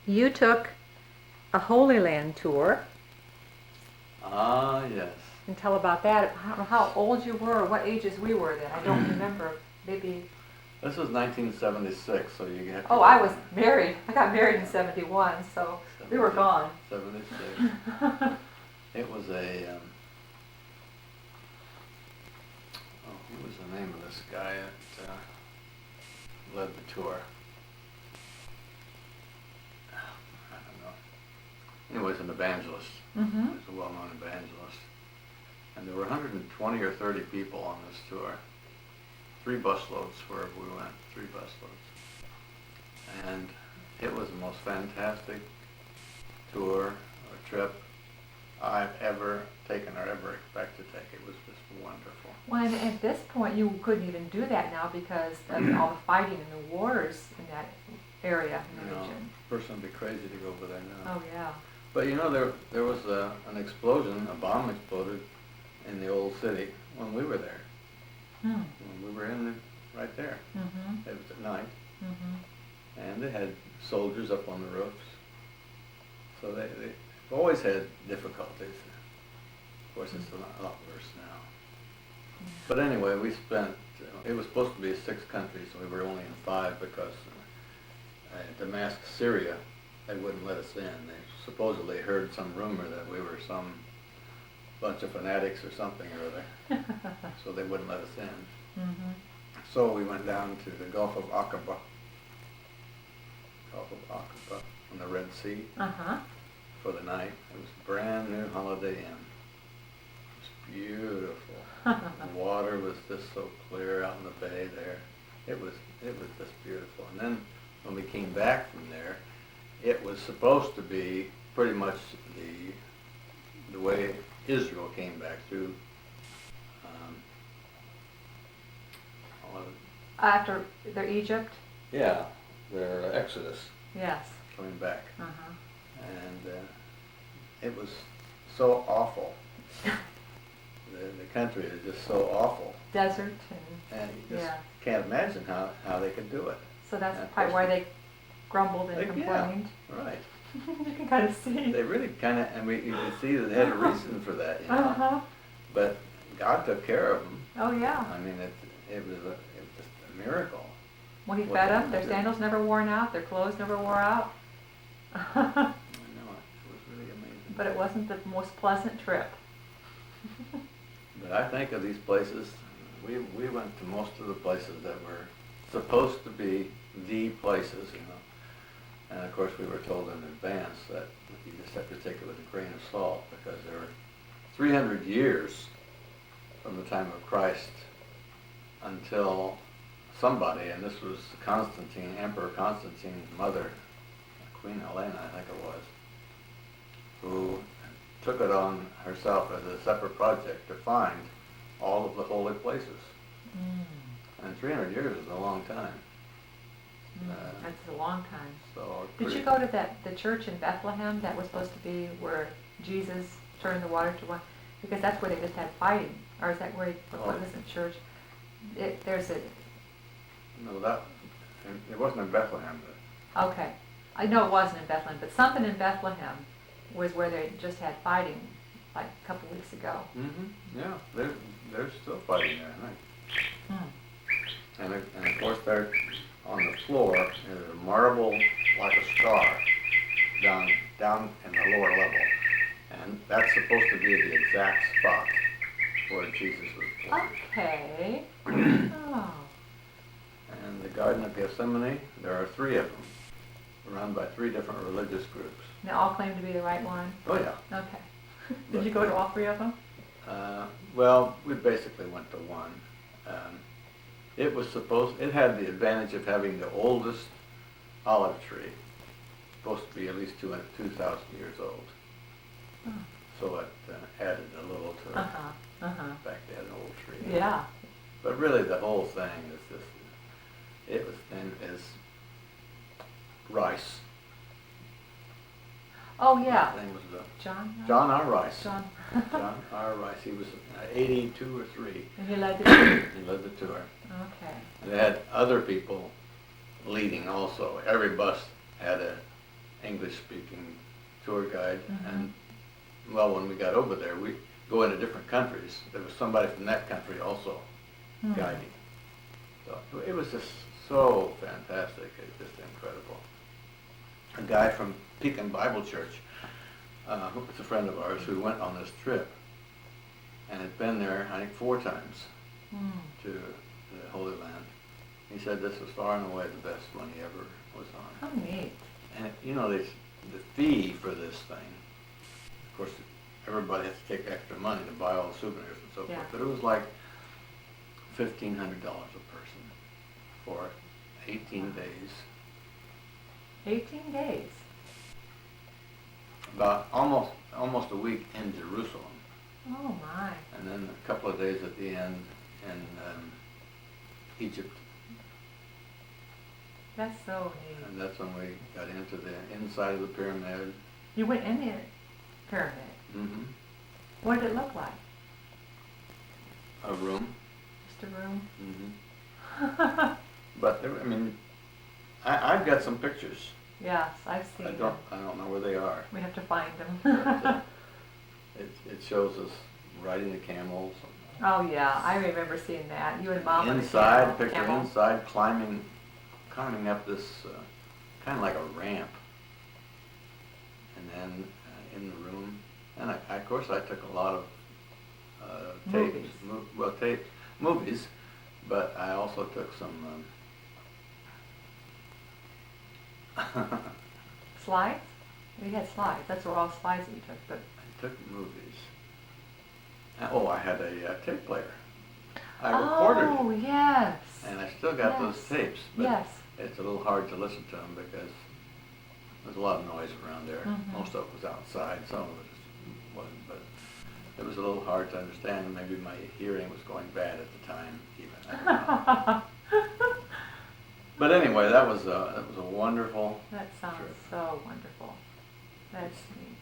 you took a Holy Land tour. Ah, yes. And tell about that. I don't know how old you were or what ages we were then. I don't remember. Maybe. This was 1976, so you get. Oh, I was married. I got married in 71, so we were gone. 76. It was a. What was the name of this guy that led the tour? I don't know. Anyways, an evangelist. Mm-hmm. He was a well-known evangelist. And there were 120 or 30 people on this tour. 3 busloads wherever we went, 3 busloads. And it was the most fantastic tour or trip I've ever taken or ever expect to take. It was just wonderful. Well, and at this point, you couldn't even do that now because of all the fighting and the wars in that area, in the region. A person would be crazy to go over there now. Oh, yeah. But you know, there was an explosion, a bomb exploded in the old city when we were there. Hmm. When we were right there. Mm-hmm. It was at night. Mm-hmm. And they had soldiers up on the roofs. So they've always had difficulties. Of course, it's a lot worse now. Mm-hmm. But anyway, we spent, it was supposed to be 6 countries, so we were only in 5 because Damascus, Syria, they wouldn't let us in. They supposedly heard some rumor that we were some bunch of fanatics or something or other, so they wouldn't let us in. Mm-hmm. So we went down to the Gulf of Aqaba on the Red Sea for the night. It was a brand new Holiday Inn. It was beautiful. The water was just so clear out in the bay there. It was just beautiful. And then when we came back from there, it was supposed to be pretty much the way Israel came back through. After their Egypt? Yeah, their Exodus. Yes. Coming back. Uh-huh. And it was so awful. The country is just so awful. Desert and you just can't imagine how they could do it. So that's probably why they grumbled and complained. Yeah, right. You can kind of see. They really kind of, and you can see that they had a reason for that, you know. But God took care of them. Oh yeah. I mean, it was just a miracle. Well, he fed them. Their sandals never worn out. Their clothes never wore out. I know, it was really amazing. But it wasn't the most pleasant trip. But I think of these places, we went to most of the places that were supposed to be the places, you know. And of course we were told in advance that you just have to take it with a grain of salt because there were 300 years from the time of Christ until somebody, and this was Constantine, Emperor Constantine's mother, Queen Helena, I think it was, who took it on herself as a separate project to find all of the holy places. And 300 years is a long time. That's a long time. So did you go to the church in Bethlehem that was supposed to be where Jesus turned the water to wine? Because that's where they just had fighting. Or is that where what was the church? There's a... No, it wasn't in Bethlehem. Okay. I know it wasn't in Bethlehem, but something in Bethlehem was where they just had fighting like a couple weeks ago. Mm-hmm. Yeah, they're still fighting there, right? And of course they're on the floor is a marble like a star down in the lower level, and that's supposed to be the exact spot where Jesus was born. Okay. Oh. And the Garden of Gethsemane, there are 3 of them, run by 3 different religious groups. They all claim to be the right one? Oh yeah. Okay. Did you go to all 3 of them? Well, we basically went to one. It had the advantage of having the oldest olive tree, supposed to be at least 2,000 years old. Oh. So it added a little to it. Back they had an old tree. Yeah. But really the whole thing is just, it was then as Rice. Oh yeah. His name was John R. Rice. John R. Rice. He was 82 or 3. And he led the tour. He led the tour. Okay. And they had other people leading also. Every bus had English-speaking tour guide, Mhm. and well, when we got over there, we go into different countries. There was somebody from that country also Hmm. guiding. So it was just so fantastic. It's just incredible. A guy from Pekin Bible Church, who was a friend of ours, who went on this trip and had been there, I think, 4 times Hmm. to the Holy Land. He said this was far and away the best one he ever was on. How neat. And you know, the fee for this thing, of course, everybody has to take extra money to buy all the souvenirs and so Yeah. forth, but it was like $1,500 a person for 18 days. 18 days. About almost a week in Jerusalem, Oh my. and then a couple of days at the end in Egypt. That's so neat. And that's when we got into the inside of the pyramid. You went in the pyramid. Mm-hmm. What did it look like? A room. Just a room? Mm-hmm. But I mean, I've got some pictures. Yes, I've seen I them. don't know where they are. We have to find them. But, it shows us riding the camels. Oh yeah, I remember seeing that. You and Mom on the Inside, camel. picture inside, climbing up this kind of like a ramp, and then in the room. And of course, I took a lot of tapes, Movies. movies, but I also took some. Slides? We had slides. That's where all slides that you took. But I took movies. Oh, I had a tape player. I recorded oh it, yes. and I still got those Yes. tapes, but Yes. it's a little hard to listen to them because there's a lot of noise around there. Mhm. Most of it was outside, some of it wasn't, but it was a little hard to understand, and maybe my hearing was going bad at the time even. I don't know. But anyway, that was a wonderful That sounds trip. so wonderful. That's neat.